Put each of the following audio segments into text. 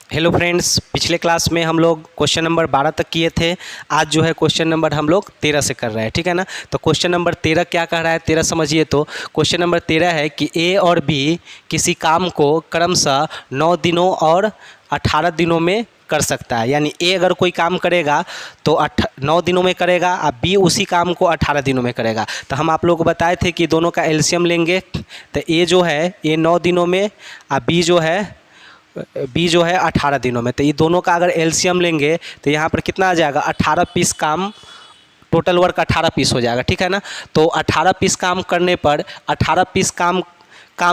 Hello friends, पिछले class में हम लोग क्वेश्चन नंबर 12 तक किए थे। आज जो है क्वेश्चन नंबर हम लोग 13 से कर रहे हैं, ठीक है ना। तो क्वेश्चन नंबर 13 क्या कह रहा है, 13 समझिए। तो क्वेश्चन नंबर 13 है कि ए और बी किसी काम को क्रमशः 9 दिनों और 18 दिनों में कर सकता है। यानी ए अगर कोई काम करेगा तो 9 दिनों में करेगा और बी उसी काम को 18 दिनों में करेगा। तो हम आप लोगों को बताए थे कि दोनों का एलसीएम लेंगे। तो ए जो है ये 9 दिनों में और बी जो है 18 दिनों में। तो ये दोनों का अगर एलसीएम लेंगे तो यहाँ पर कितना आ जाएगा, 18 पीस काम, टोटल वर्क 18 पीस हो जाएगा, ठीक है ना। तो 18 पीस काम करने पर 18 पीस काम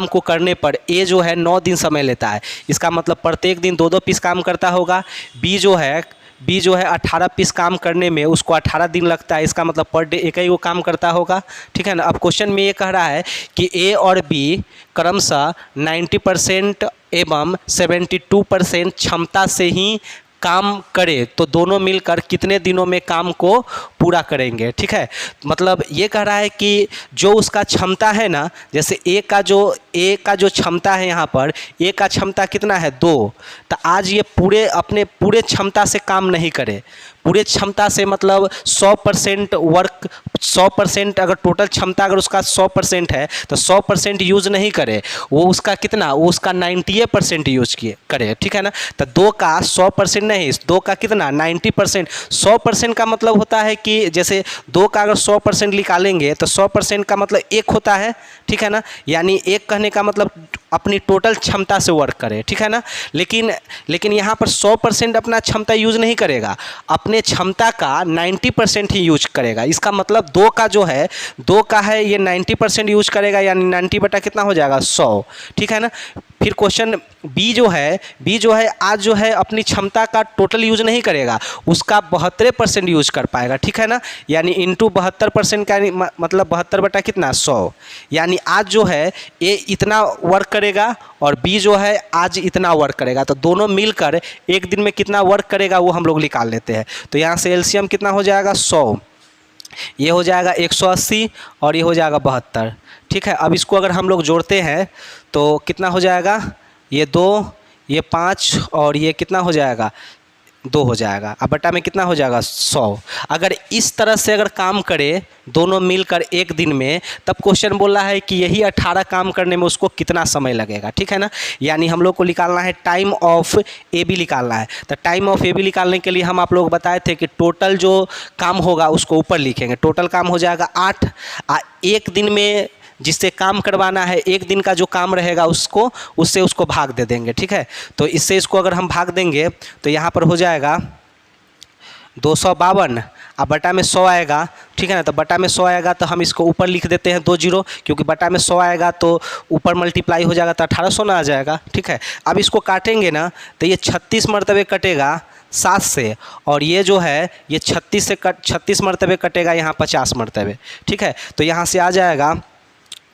को करने पर ए जो है 9 दिन समय लेता है। इसका मतलब प्रत्येक दिन 2-2 पीस काम करता होगा। बी जो है 18 पीस काम करने में उसको 18 दिन लगता है। इसका मतलब पर डे एक ही वो काम करता होगा, ठीक है ना। अब क्वेश्चन में ये कह रहा है कि ए और बी क्रमशः 90% एवं 72% क्षमता से ही काम करे तो दोनों मिलकर कितने दिनों में काम को पूरा करेंगे, ठीक है। मतलब ये कह रहा है कि जो उसका क्षमता है ना, जैसे ए का जो क्षमता है, यहाँ पर ए का क्षमता कितना है 2। तो आज ये अपने पूरे क्षमता से काम नहीं करे। पूरे क्षमता से मतलब 100% वर्क, 100% अगर टोटल क्षमता अगर उसका 100% है तो 100% यूज़ नहीं करे। वो उसका कितना, वो उसका 90% यूज करे, ठीक है ना। तो 2 का 100% नहीं, 2 का कितना 90%। 100% का मतलब होता है कि जैसे 2 का अगर 100% निकालेंगे तो 100% का मतलब 1 होता है, ठीक है ना। यानी 1 कहने का मतलब अपनी टोटल क्षमता से वर्क करे, ठीक है ना। लेकिन यहाँ पर 100% अपना क्षमता यूज़ नहीं करेगा, अपने क्षमता का 90% ही यूज करेगा। इसका मतलब 2 का है ये 90% यूज करेगा, यानी 90 बटा कितना हो जाएगा 100, ठीक है ना। फिर क्वेश्चन बी जो है आज जो है अपनी क्षमता का टोटल यूज नहीं करेगा, उसका 72% यूज कर पाएगा, ठीक है ना। यानी इंटू 72% का मतलब 72 बटा कितना 100। यानी आज जो है ए इतना वर्क करेगा और बी जो है आज इतना वर्क करेगा। तो दोनों मिलकर एक दिन में कितना वर्क करेगा वो हम लोग निकाल लेते हैं। तो यहाँ से एलसीएम कितना हो जाएगा 100, ये हो जाएगा 180 और ये हो जाएगा 72, ठीक है। अब इसको अगर हम लोग जोड़ते हैं तो कितना हो जाएगा, ये 2, ये 5 और ये कितना हो जाएगा 2 हो जाएगा। अब बटा में कितना हो जाएगा 100। अगर इस तरह से अगर काम करे दोनों मिलकर एक दिन में, तब क्वेश्चन बोल रहा है कि यही 18 काम करने में उसको कितना समय लगेगा, ठीक है ना। यानी हम लोग को निकालना है टाइम ऑफ ए बी निकालना है। तो टाइम ऑफ ए बी निकालने के लिए हम आप लोग बताए थे कि टोटल जो काम होगा उसको ऊपर लिखेंगे। टोटल काम हो जाएगा 8 एक दिन में जिससे काम करवाना है, एक दिन का जो काम रहेगा उसको भाग दे देंगे, ठीक है। तो इससे इसको अगर हम भाग देंगे तो यहाँ पर हो जाएगा 252 और बटा में 100 आएगा, ठीक है ना। तो बटा में 100 आएगा तो हम इसको ऊपर लिख देते हैं 2 0, क्योंकि बटा में 100 आएगा तो ऊपर मल्टीप्लाई हो जाएगा तो 1800 ना आ जाएगा, ठीक है। अब इसको काटेंगे ना तो ये 36 मरतबे कटेगा 7 से, और ये जो है ये 36 मरतबे कटेगा यहाँ 50 मरतबे, ठीक है। तो यहाँ से आ जाएगा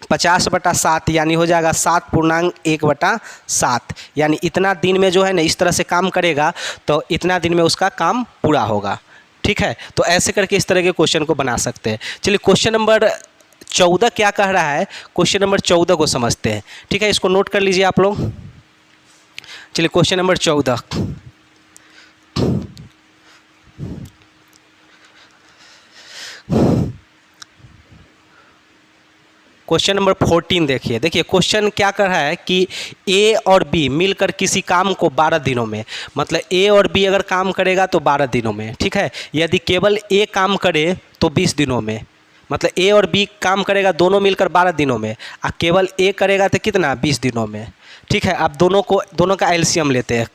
50 बटा 7, यानी हो जाएगा 7.1/7। यानी इतना दिन में जो है ना इस तरह से काम करेगा तो इतना दिन में उसका काम पूरा होगा, ठीक है। तो ऐसे करके इस तरह के क्वेश्चन को बना सकते हैं। चलिए क्वेश्चन नंबर 14 क्या कह रहा है, क्वेश्चन नंबर 14 को समझते हैं, ठीक है। इसको नोट कर लीजिए आप लोग। चलिए क्वेश्चन नंबर 14, क्वेश्चन नंबर 14 देखिए क्वेश्चन क्या कर रहा है कि ए और बी मिलकर किसी काम को 12 दिनों में, मतलब ए और बी अगर काम करेगा तो 12 दिनों में, ठीक है। यदि केवल ए काम करे तो 20 दिनों में, मतलब ए और बी काम करेगा दोनों मिलकर 12 दिनों में और केवल ए करेगा तो कितना 20 दिनों में, ठीक है। अब दोनों का एलसीएम लेते हैं,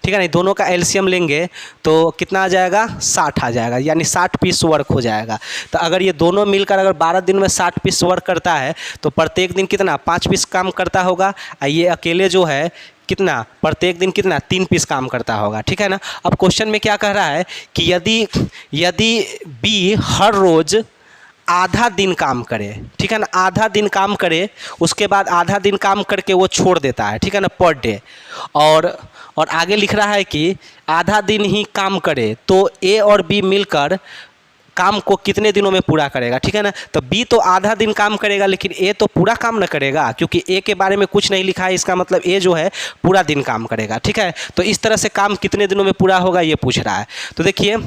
ठीक है ना। दोनों का एलसीएम लेंगे तो कितना आ जाएगा 60 आ जाएगा, यानी 60 पीस वर्क हो जाएगा। तो अगर ये दोनों मिलकर अगर 12 दिन में 60 पीस वर्क करता है तो प्रत्येक दिन कितना 5 पीस काम करता होगा, और ये अकेले जो है कितना प्रत्येक दिन कितना 3 पीस काम करता होगा, ठीक है ना। अब क्वेश्चन में क्या कह रहा है कि यदि बी हर रोज़ आधा दिन काम करे, ठीक है ना, आधा दिन काम करे, उसके बाद आधा दिन काम करके वो छोड़ देता है, ठीक है ना, पर डे। और आगे लिख रहा है कि आधा दिन ही काम करे तो ए और बी मिलकर काम को कितने दिनों में पूरा करेगा, ठीक है ना। तो बी तो आधा दिन काम करेगा, लेकिन ए तो पूरा काम न करेगा, क्योंकि ए के बारे में कुछ नहीं लिखा है। इसका मतलब ए जो है पूरा दिन काम करेगा, ठीक है। तो इस तरह से काम कितने दिनों में पूरा होगा ये पूछ रहा है। तो देखिए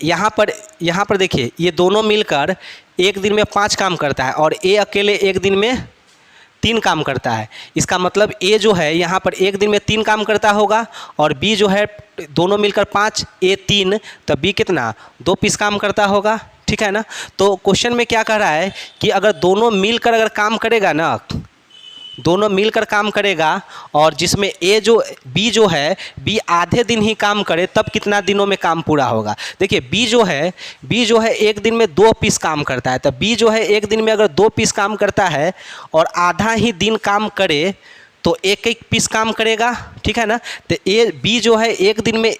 यहाँ पर देखिए, ये दोनों मिलकर एक दिन में 5 काम करता है और ए अकेले एक दिन में 3 काम करता है। इसका मतलब ए जो है यहाँ पर एक दिन में 3 काम करता होगा और बी जो है दोनों मिलकर 5, ए 3, तो बी कितना 2 पीस काम करता होगा, ठीक है ना। तो क्वेश्चन में क्या कह रहा है कि अगर दोनों मिलकर अगर काम करेगा ना, दोनों मिलकर काम करेगा और जिसमें बी जो है बी आधे दिन ही काम करे, तब कितना दिनों में काम पूरा होगा। देखिए बी जो है एक दिन में 2 पीस काम करता है। तो बी जो है एक दिन में अगर 2 पीस काम करता है और आधा ही दिन काम करे तो एक पीस काम करेगा, ठीक है ना। तो बी जो है एक दिन में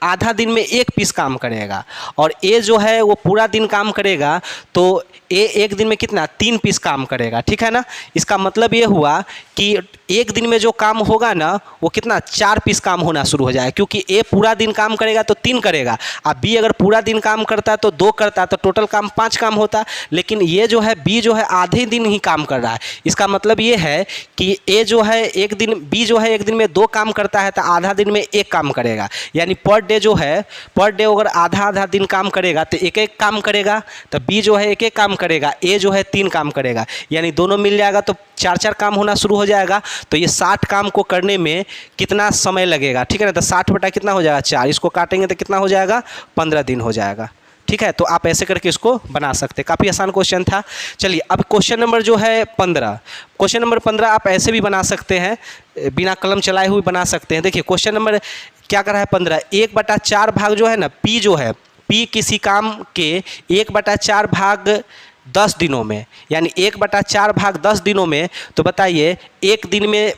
आधा दिन में 1 पीस काम करेगा और ए जो है वो पूरा दिन काम करेगा, तो ए एक दिन में कितना 3 पीस काम करेगा, ठीक है ना। इसका मतलब ये हुआ कि एक दिन में जो काम होगा ना वो कितना 4 पीस काम होना शुरू हो जाएगा, क्योंकि ए पूरा दिन काम करेगा तो 3 करेगा, अब बी अगर पूरा दिन काम करता तो 2 करता, तो टोटल काम 5 काम होता। लेकिन ये जो है बी जो है आधे दिन ही काम कर रहा है। इसका मतलब ये है कि बी जो है एक दिन में 2 काम करता है तो आधा दिन में 1 काम करेगा, यानी पर डे अगर आधा दिन काम करेगा तो 1 काम करेगा। तो बी जो है 1 काम करेगा, ए जो है 3 काम करेगा, यानी दोनों मिल जाएगा तो 4 काम होना शुरू हो जाएगा। तो ये 60 काम को करने में कितना समय लगेगा, ठीक है ना। तो 60 बटा कितना हो जाएगा 4, इसको काटेंगे तो कितना हो जाएगा 15 दिन हो जाएगा, ठीक है। तो आप ऐसे करके इसको बना सकते हैं। काफ़ी आसान क्वेश्चन था। चलिए अब क्वेश्चन नंबर जो है 15, क्वेश्चन नंबर 15 आप ऐसे भी बना सकते हैं, बिना कलम चलाए हुए बना सकते हैं। देखिए क्वेश्चन नंबर क्या कर रहा है 15, 1/4 भाग जो है ना, पी जो है पी किसी काम के 1/4 भाग 10 दिनों में, यानी 1/4 भाग 10 दिनों में। तो बताइए एक दिन में,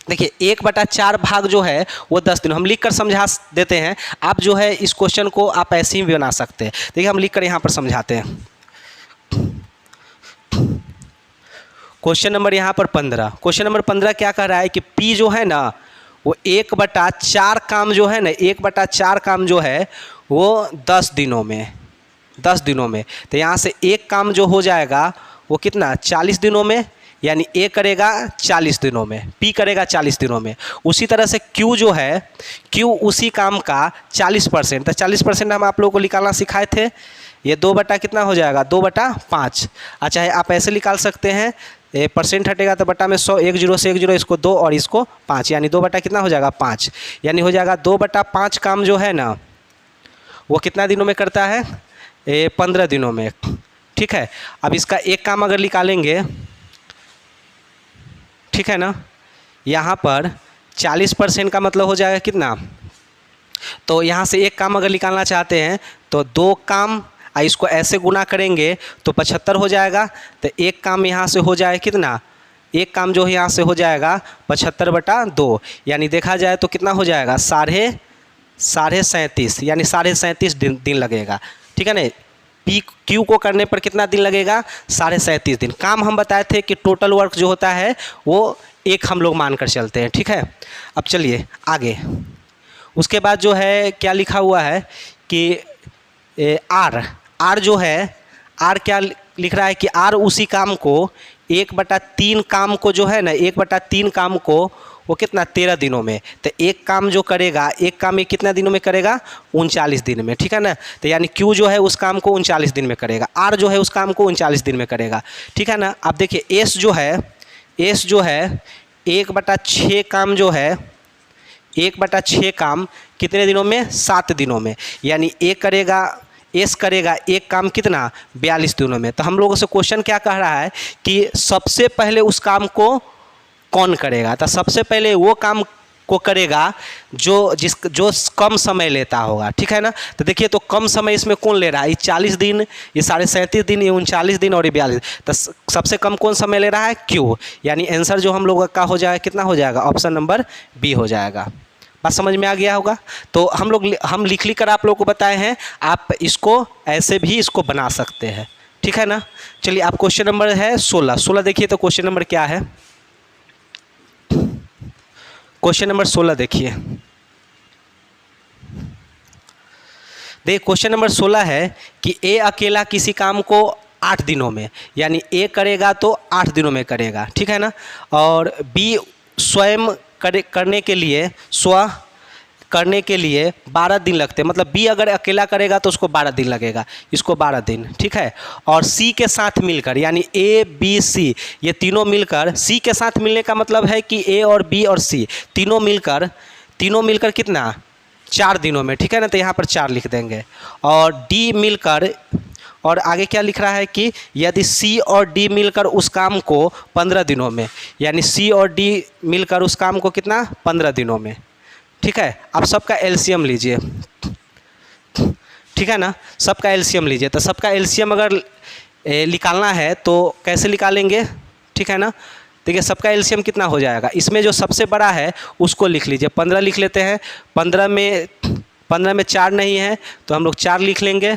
देखिए 1/4 भाग जो है वो 10 दिन, हम लिख कर समझा देते हैं। आप जो है इस क्वेश्चन को आप ऐसे ही बना सकते हैं। देखिए हम लिख कर यहाँ पर समझाते हैं। क्वेश्चन नंबर यहाँ पर 15, क्वेश्चन नंबर 15 क्या कह रहा है कि पी जो है ना वो 1/4 काम जो है ना, 1/4 काम जो है वो 10 दिनों में, तो यहाँ से 1 काम जो हो जाएगा वो कितना 40 दिनों में, यानी ए करेगा 40 दिनों में, पी करेगा 40 दिनों में। उसी तरह से क्यू जो है, क्यू उसी काम का 40%, तो 40% हम आप लोगों को निकालना सिखाए थे। ये 2 बटा कितना हो जाएगा 2/5। अच्छा है आप ऐसे निकाल सकते हैं, परसेंट हटेगा तो बटा में 100, 1 0 से 1 0, इसको 2 और इसको 5, यानी 2 बटा कितना हो जाएगा 5, यानी हो जाएगा 2/5 काम जो है ना वो कितना दिनों में करता है 15 दिनों में, ठीक है। अब इसका एक काम अगर निकालेंगे, ठीक है ना, यहाँ पर 40% का मतलब हो जाएगा कितना, तो यहाँ से एक काम अगर निकालना चाहते हैं तो 2 काम, इसको ऐसे गुना करेंगे तो 75 हो जाएगा। तो एक काम यहाँ से हो जाए कितना, एक काम जो है यहाँ से हो जाएगा 75/2, यानी देखा जाए तो कितना हो जाएगा 37.5, यानी 37.5 दिन लगेगा, ठीक है ना। पी क्यू को करने पर कितना दिन लगेगा 37.5 दिन। काम हम बताए थे कि टोटल वर्क जो होता है वो 1 हम लोग मानकर चलते हैं, ठीक है। अब चलिए आगे, उसके बाद जो है क्या लिखा हुआ है कि आर जो है, आर क्या लिख रहा है कि आर उसी काम को 1/3 काम को जो है ना, 1/3 काम को वो कितना 13 दिनों में, तो एक काम जो करेगा, एक काम ये कितना दिनों में करेगा 39 दिन में, ठीक है ना। तो यानी क्यू जो है उस काम को 39 दिन में करेगा, आर जो है उस काम को 39 दिन में करेगा, ठीक है ना। अब देखिए एस जो है 1/6 काम जो है, 1/6 काम कितने दिनों में 7 दिनों में, यानी एस करेगा एक काम कितना 42 दिनों में। तो हम लोगों से क्वेश्चन क्या कह रहा है कि सबसे पहले उस काम को कौन करेगा, तो सबसे पहले वो काम को करेगा जो कम समय लेता होगा, ठीक है ना। तो देखिए तो कम समय इसमें कौन ले रहा है, ये 40 दिन, ये 37.5 दिन, ये 39 दिन और ये 42, तो सबसे कम कौन समय ले रहा है क्यू, यानी आंसर जो हम लोगों का हो जाएगा कितना हो जाएगा ऑप्शन नंबर बी हो जाएगा। बात समझ में आ गया होगा। तो हम लिख कर आप लोगों को बताए हैं, आप इसको ऐसे भी इसको बना सकते हैं, ठीक है ना। चलिए आप क्वेश्चन नंबर है 16 देखिए, तो क्वेश्चन नंबर क्या है, क्वेश्चन नंबर 16 देखिए। देखिए क्वेश्चन नंबर 16 है कि ए अकेला किसी काम को 8 दिनों में, यानी ए करेगा तो 8 दिनों में करेगा, ठीक है ना, और बी स्वयं करने के लिए 12 दिन लगते हैं, मतलब बी अगर अकेला करेगा तो उसको 12 दिन लगेगा, इसको 12 दिन, ठीक है। और सी के साथ मिलकर, यानी ए बी सी ये तीनों मिलकर, सी के साथ मिलने का मतलब है कि ए और बी और सी तीनों मिलकर कितना 4 दिनों में, ठीक है ना, तो यहाँ पर 4 लिख देंगे। और डी मिलकर, और आगे क्या लिख रहा है कि यदि सी और डी मिलकर उस काम को 15 दिनों में, यानी सी और डी मिलकर उस काम को कितना 15 दिनों में, ठीक है। अब सबका एलसीएम लीजिए, ठीक है ना, सबका एलसीएम लीजिए। तो सबका एलसीएम अगर निकालना है तो कैसे निकालेंगे, ठीक है ना। देखिए सबका एलसीएम कितना हो जाएगा, इसमें जो सबसे बड़ा है उसको लिख लीजिए, 15 लिख लेते हैं। 15 में 4 नहीं है तो हम लोग 4 लिख लेंगे,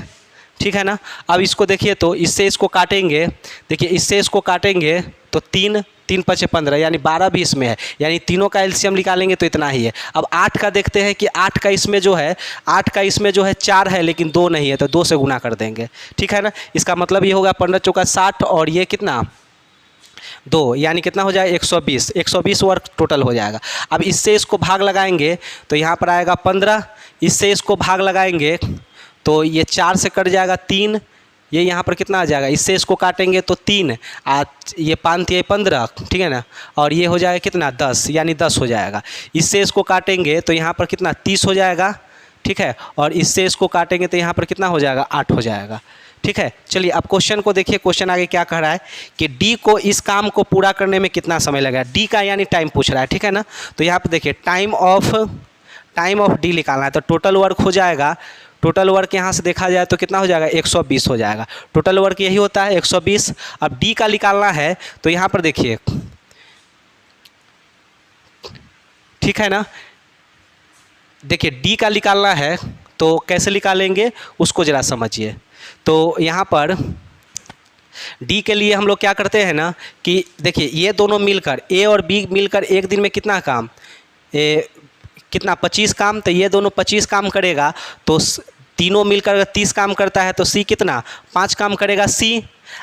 ठीक है ना। अब इसको देखिए तो इससे इसको काटेंगे, देखिए इससे इसको काटेंगे तो 3 5 15, यानी 12 भी इसमें है, यानी तीनों का एलसीएम निकालेंगे तो इतना ही है। अब 8 का देखते हैं कि 8 का इसमें जो है 4 है लेकिन 2 नहीं है, तो 2 से गुना कर देंगे, ठीक है ना। इसका मतलब ये होगा 15 चौका 60 और ये कितना 2, यानी कितना हो जाएगा 120 वर्ग टोटल हो जाएगा। अब इससे इसको भाग लगाएंगे तो यहाँ पर आएगा 15, इससे इसको भाग लगाएंगे तो ये 4 से कट जाएगा 3, ये यहाँ पर कितना आ जाएगा, इससे इसको काटेंगे तो 3, ये 5 ये 15, ठीक है ना, और ये हो जाएगा कितना 10, यानी 10 हो जाएगा। इससे इसको काटेंगे तो यहाँ पर कितना 30 हो जाएगा, ठीक है, और इससे इसको काटेंगे तो यहाँ पर कितना हो जाएगा 8 हो जाएगा, ठीक है। चलिए अब क्वेश्चन को देखिए, क्वेश्चन आगे क्या कह रहा है कि डी को इस काम को पूरा करने में कितना समय लगेगा, डी का यानी टाइम पूछ रहा है, ठीक है ना। तो यहाँ पर देखिए टाइम ऑफ डी निकालना है, तो टोटल वर्क हो जाएगा, टोटल वर्क यहाँ से देखा जाए तो कितना हो जाएगा 120 हो जाएगा, टोटल वर्क यही होता है 120। अब डी का निकालना है तो यहाँ पर देखिए, ठीक है ना, देखिए डी का निकालना है तो कैसे निकालेंगे उसको ज़रा समझिए। तो यहाँ पर डी के लिए हम लोग क्या करते हैं ना कि देखिए ये दोनों मिलकर ए और बी मिलकर एक दिन में कितना काम, कितना 25 काम, तो ये दोनों 25 काम करेगा, तो तीनों मिलकर अगर 30 काम करता है तो सी कितना 5 काम करेगा, सी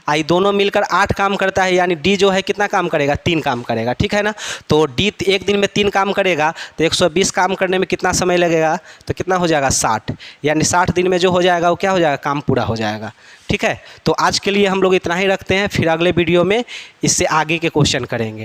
आई दोनों मिलकर 8 काम करता है, यानी डी जो है कितना काम करेगा 3 काम करेगा, ठीक है ना। तो डी एक दिन में 3 काम करेगा तो 120 काम करने में कितना समय लगेगा, तो कितना हो जाएगा 60, यानी 60 दिन में जो हो जाएगा वो क्या हो जाएगा काम पूरा हो जाएगा, ठीक है। तो आज के लिए हम लोग इतना ही रखते हैं, फिर अगले वीडियो में इससे आगे के क्वेश्चन करेंगे।